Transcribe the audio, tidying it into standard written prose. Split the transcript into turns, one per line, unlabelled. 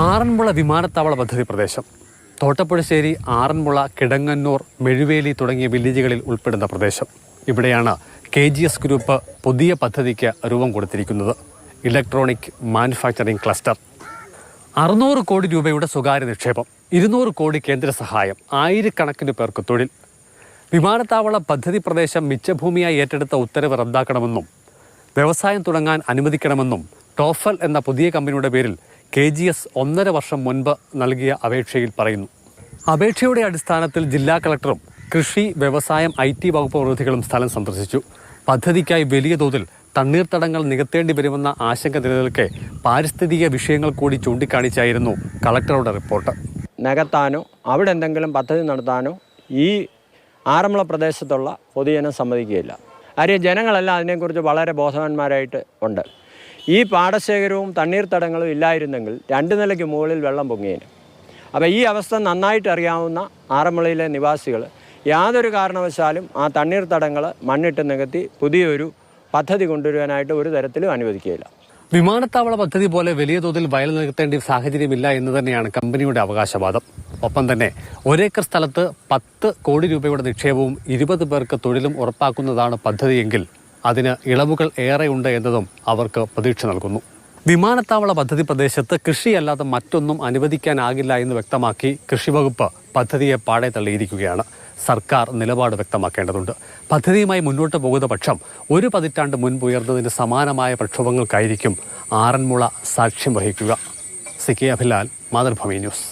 ആറന്മുള വിമാനത്താവള പദ്ധതി പ്രദേശം തോട്ടപ്പുഴശ്ശേരി, ആറന്മുള, കിടങ്ങന്നൂർ, മെഴുവേലി തുടങ്ങിയ വില്ലേജുകളിൽ ഉൾപ്പെടുന്ന പ്രദേശം. ഇവിടെയാണ് KGS ഗ്രൂപ്പ് പുതിയ പദ്ധതിക്ക് രൂപം കൊടുത്തിരിക്കുന്നത്. Electronic manufacturing cluster. 600 കോടി രൂപയുടെ സ്വകാര്യ നിക്ഷേപം, 200 കോടി കേന്ദ്ര സഹായം, ആയിരക്കണക്കിന് പേർക്ക് തൊഴിൽ. വിമാനത്താവള പദ്ധതി പ്രദേശം മിച്ചഭൂമിയായി ഏറ്റെടുത്ത ഉത്തരവ് റദ്ദാക്കണമെന്നും വ്യവസായം തുടങ്ങാൻ അനുവദിക്കണമെന്നും ടോഫൽ എന്ന പുതിയ കമ്പനിയുടെ പേരിൽ KGS 1.5 വർഷം മുൻപ് നൽകിയ അപേക്ഷയിൽ പറയുന്നു. അപേക്ഷയുടെ അടിസ്ഥാനത്തിൽ ജില്ലാ കളക്ടറും കൃഷി, വ്യവസായം, IT വകുപ്പ് പ്രതിനിധികളും സ്ഥലം സന്ദർശിച്ചു. പദ്ധതിക്കായി വലിയ തോതിൽ തണ്ണീർത്തടങ്ങൾ നികത്തേണ്ടി വരുമെന്ന ആശങ്ക നിലനിൽക്കെ പാരിസ്ഥിതിക വിഷയങ്ങൾ കൂടി ചൂണ്ടിക്കാണിച്ചായിരുന്നു കളക്ടറുടെ റിപ്പോർട്ട്.
നികത്താനോ അവിടെ എന്തെങ്കിലും പദ്ധതി നടത്താനോ ഈ ആറന്മുള പ്രദേശത്തുള്ള പൊതുജനം സമ്മതിക്കുകയില്ല. കാര്യം ജനങ്ങളെല്ലാം അതിനെക്കുറിച്ച് വളരെ ബോധവാന്മാരായിട്ട് ഉണ്ട്. ഈ പാടശേഖരവും തണ്ണീർത്തടങ്ങളും ഇല്ലായിരുന്നെങ്കിൽ 2 നിലയ്ക്ക് മുകളിൽ വെള്ളം പൊങ്ങിയേനെ. അപ്പോൾ ഈ അവസ്ഥ നന്നായിട്ട് അറിയാവുന്ന ആറന്മുളയിലെ നിവാസികൾ യാതൊരു കാരണവശാലും ആ തണ്ണീർത്തടങ്ങൾ മണ്ണിട്ട് നികത്തി പുതിയൊരു പദ്ധതി കൊണ്ടുവരുവാനായിട്ട് ഒരു തരത്തിലും അനുവദിക്കുകയില്ല.
വിമാനത്താവള പദ്ധതി പോലെ വലിയ തോതിൽ വയൽ നികത്തേണ്ട സാഹചര്യമില്ല എന്ന് തന്നെയാണ് കമ്പനിയുടെ അവകാശവാദം. ഒപ്പം തന്നെ 1 ഏക്കർ സ്ഥലത്ത് 10 കോടി രൂപയുടെ നിക്ഷേപവും 20 പേർക്ക് തൊഴിലും ഉറപ്പാക്കുന്നതാണ് പദ്ധതിയെങ്കിൽ അതിന് ഇളവുകൾ ഏറെയുണ്ട് എന്നതും അവർക്ക് പ്രതീക്ഷ നൽകുന്നു. വിമാനത്താവള പദ്ധതി പ്രദേശത്ത് കൃഷിയല്ലാതെ മറ്റൊന്നും അനുവദിക്കാനാകില്ല എന്ന് വ്യക്തമാക്കി കൃഷിവകുപ്പ് പദ്ധതിയെ പാടെ തള്ളിയിരിക്കുകയാണ്. സർക്കാർ നിലപാട് വ്യക്തമാക്കേണ്ടതുണ്ട്. പദ്ധതിയുമായി മുന്നോട്ട് പോകുന്ന പക്ഷം 1 പതിറ്റാണ്ട് മുൻപ് ഉയർന്നതിന് സമാനമായ പ്രക്ഷോഭങ്ങൾക്കായിരിക്കും ആറന്മുള സാക്ഷ്യം വഹിക്കുക. CK Abhilal, Mathrubhumi news.